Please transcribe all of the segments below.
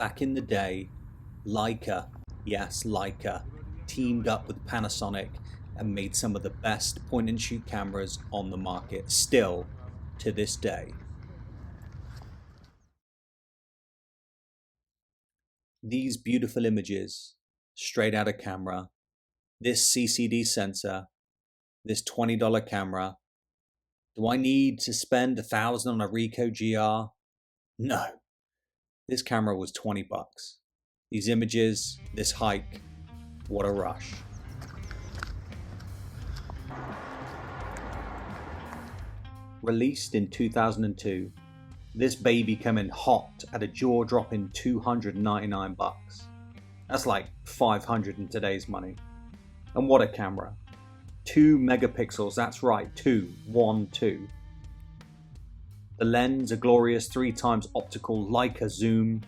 Back in the day, Leica, yes Leica, teamed up with Panasonic and made some of the best point and shoot cameras on the market, still to this day. These beautiful images, straight out of camera, this CCD sensor, this $20 camera. Do I need to spend $1,000 on a Ricoh GR? No. This camera was 20 bucks. These images, this hike, what a rush. Released in 2002, this baby came in hot at a jaw-dropping 299 bucks. That's like 500 in today's money. And what a camera. 2 megapixels, that's right, 2. The lens, a glorious 3x optical Leica zoom.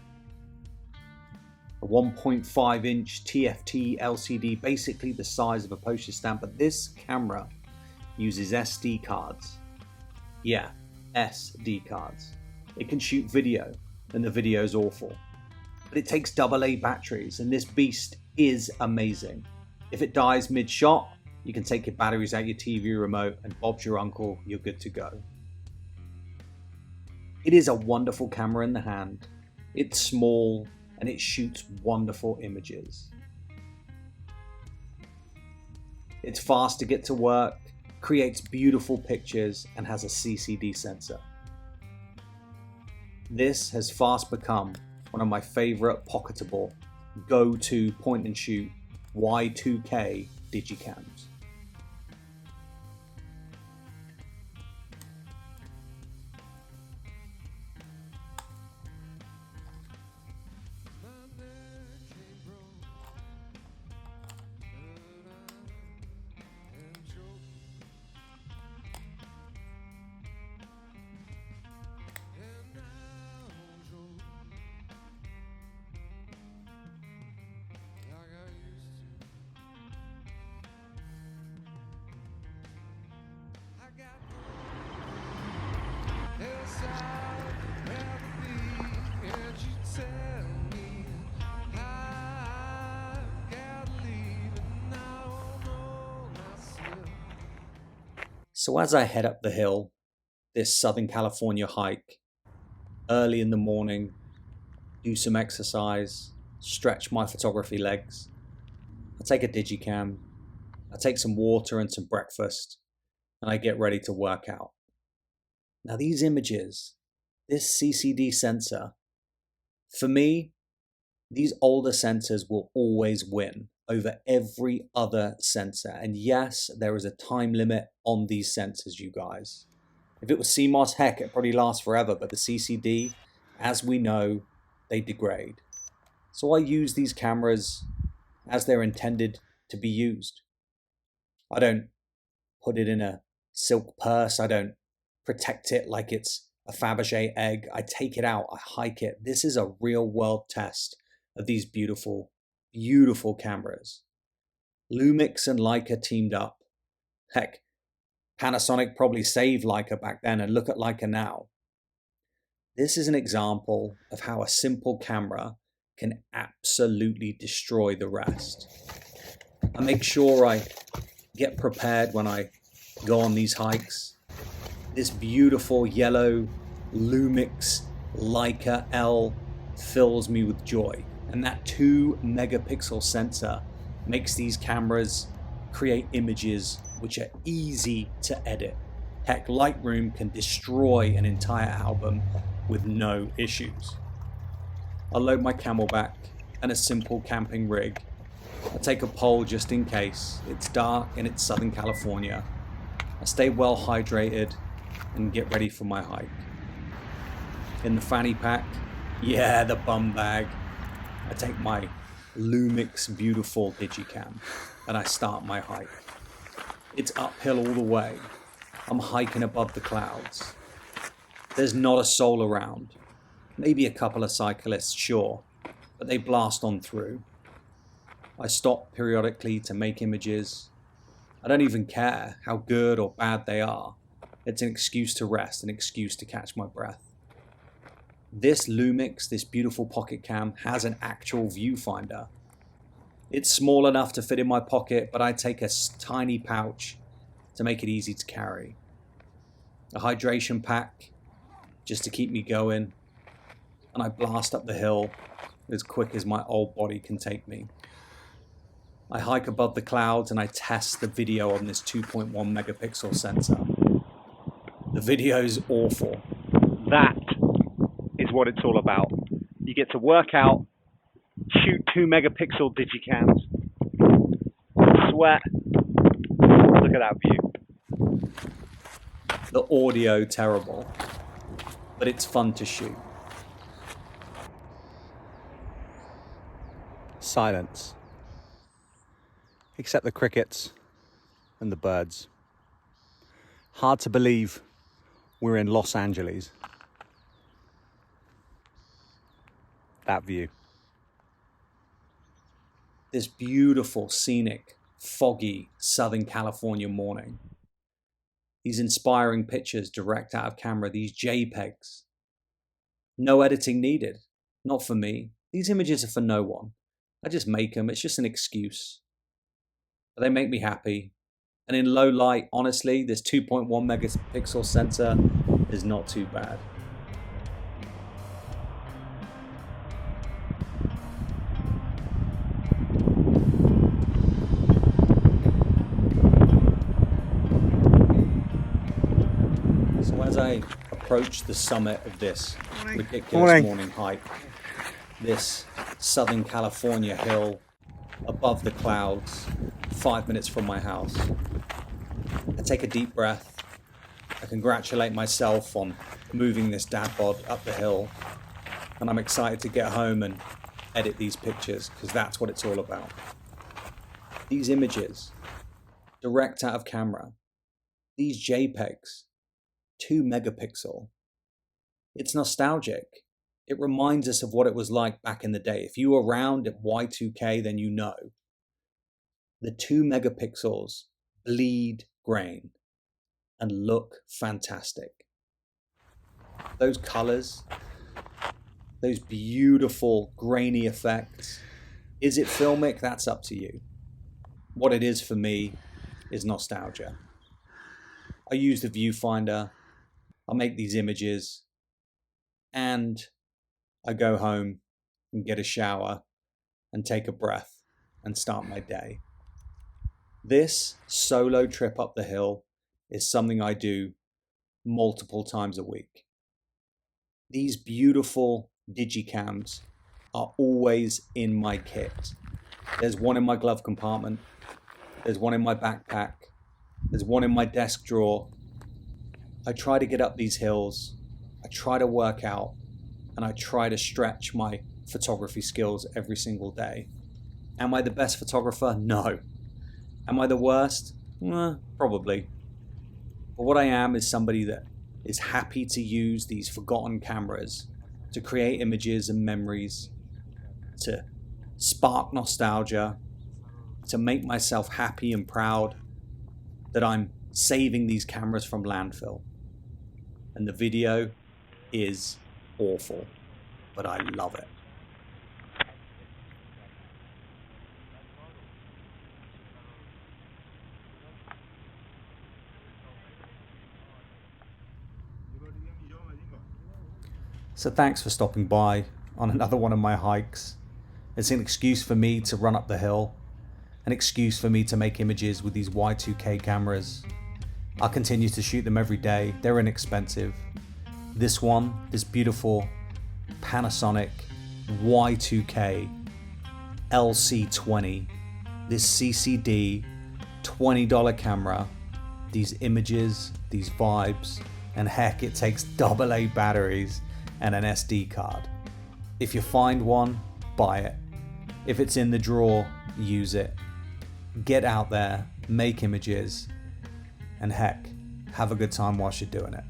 A 1.5-inch TFT LCD, basically the size of a postage stamp, but this camera uses SD cards. Yeah, SD cards. It can shoot video, and the video is awful. But it takes AA batteries, and this beast is amazing. If it dies mid-shot, you can take your batteries out your TV remote, and Bob's your uncle, you're good to go. It is a wonderful camera in the hand. It's small, and it shoots wonderful images. It's fast to get to work, creates beautiful pictures, and has a CCD sensor. This has fast become one of my favorite pocketable, go-to point and shoot Y2K digicams. So as I head up the hill, this Southern California hike, early in the morning, do some exercise, stretch my photography legs, I take a digicam, I take some water and some breakfast, and I get ready to work out. Now these images, this CCD sensor, for me, these older sensors will always win over every other sensor. And yes, there is a time limit on these sensors, you guys. If it was CMOS, heck, it probably lasts forever, but the CCD, as we know, they degrade. So I use these cameras as they're intended to be used. I don't put it in a silk purse. I don't protect it like it's a Fabergé egg. I take it out, I hike it. This is a real world test of these beautiful, beautiful cameras. Lumix and Leica teamed up. Heck, Panasonic probably saved Leica back then, and look at Leica now. This is an example of how a simple camera can absolutely destroy the rest. I make sure I get prepared when I go on these hikes. This beautiful yellow Lumix Leica L fills me with joy. And that 2 megapixel sensor makes these cameras create images which are easy to edit. Heck, Lightroom can destroy an entire album with no issues. I load my Camelback and a simple camping rig. I take a pole just in case. It's dark and it's Southern California. I stay well hydrated and get ready for my hike. In the fanny pack, yeah, the bum bag, I take my Lumix beautiful digicam and I start my hike. It's uphill all the way. I'm hiking above the clouds. There's not a soul around. Maybe a couple of cyclists, sure, but they blast on through. I stop periodically to make images. I don't even care how good or bad they are. It's an excuse to rest, an excuse to catch my breath. This Lumix, this beautiful pocket cam, has an actual viewfinder. It's small enough to fit in my pocket, but I take a tiny pouch to make it easy to carry. A hydration pack just to keep me going, and I blast up the hill as quick as my old body can take me. I hike above the clouds and I test the video on this 2.1 megapixel sensor. The video's awful. That is what it's all about. You get to work out, shoot 2 megapixel digicams, sweat. Look at that view. The audio terrible, but it's fun to shoot. Silence. Except the crickets and the birds. Hard to believe we're in Los Angeles. That view. This beautiful, scenic, foggy Southern California morning. These inspiring pictures direct out of camera, these JPEGs. No editing needed. Not for me. These images are for no one. I just make them. It's just an excuse. But they make me happy. And in low light, honestly, this 2.1 megapixel sensor is not too bad. So as I approach the summit of this ridiculous morning hike, this Southern California hill above the clouds, 5 minutes from my house, I take a deep breath. I congratulate myself on moving this dad bod up the hill, and I'm excited to get home and edit these pictures, because that's what it's all about. These images, direct out of camera, these JPEGs, 2 megapixel. It's nostalgic. It reminds us of what it was like back in the day. If you were around at Y2K, then you know. The 2 megapixels bleed grain and look fantastic. Those colors, those beautiful grainy effects. Is it filmic? That's up to you. What it is for me is nostalgia. I use the viewfinder. I'll make these images, and I go home and get a shower and take a breath and start my day. This solo trip up the hill is something I do multiple times a week. These beautiful digicams are always in my kit. There's one in my glove compartment. There's one in my backpack. There's one in my desk drawer. I try to get up these hills. I try to work out, and I try to stretch my photography skills every single day. Am I the best photographer? No. Am I the worst? Probably. But what I am is somebody that is happy to use these forgotten cameras to create images and memories, to spark nostalgia, to make myself happy and proud that I'm saving these cameras from landfill. And the video is awful, but I love it. So thanks for stopping by on another one of my hikes. It's an excuse for me to run up the hill, an excuse for me to make images with these Y2K cameras. I'll continue to shoot them every day. They're inexpensive. This one, this beautiful Panasonic Y2K LC20, this CCD $20 camera, these images, these vibes, and heck, it takes AA batteries and an SD card. If you find one, buy it. If it's in the drawer, use it. Get out there, make images, and heck, have a good time whilst you're doing it.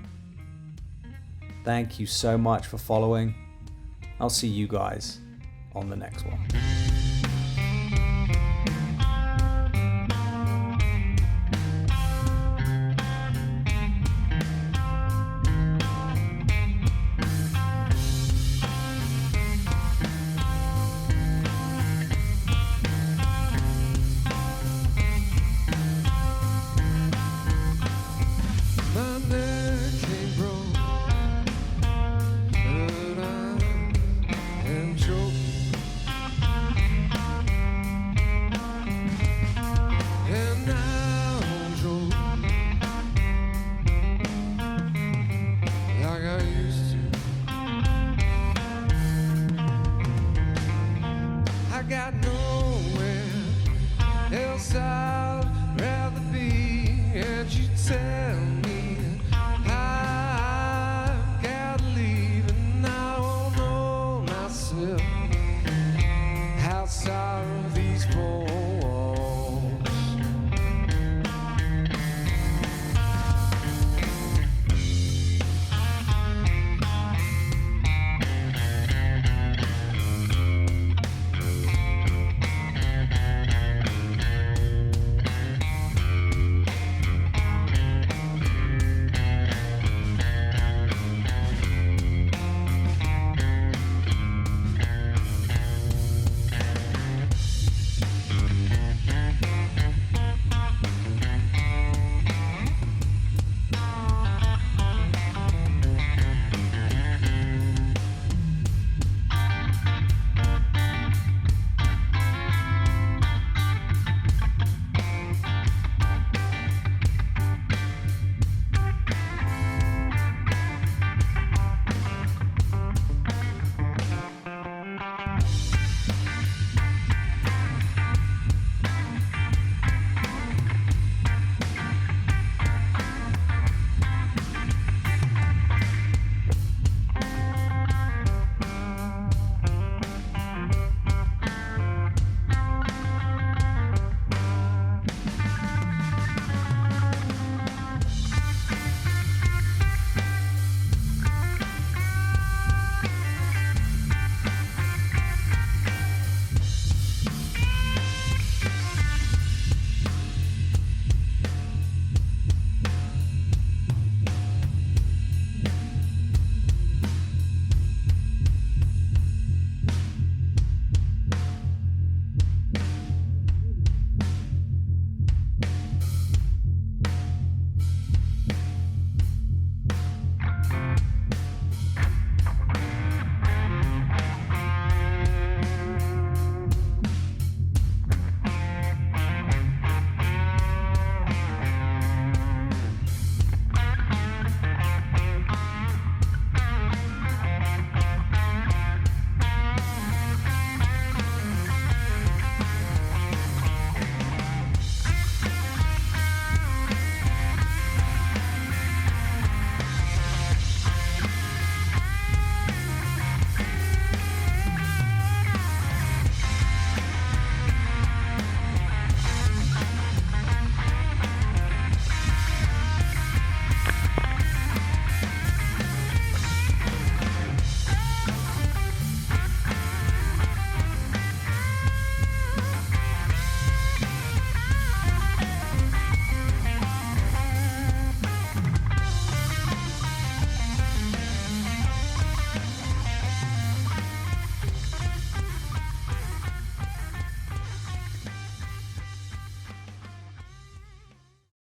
Thank you so much for following. I'll see you guys on the next one.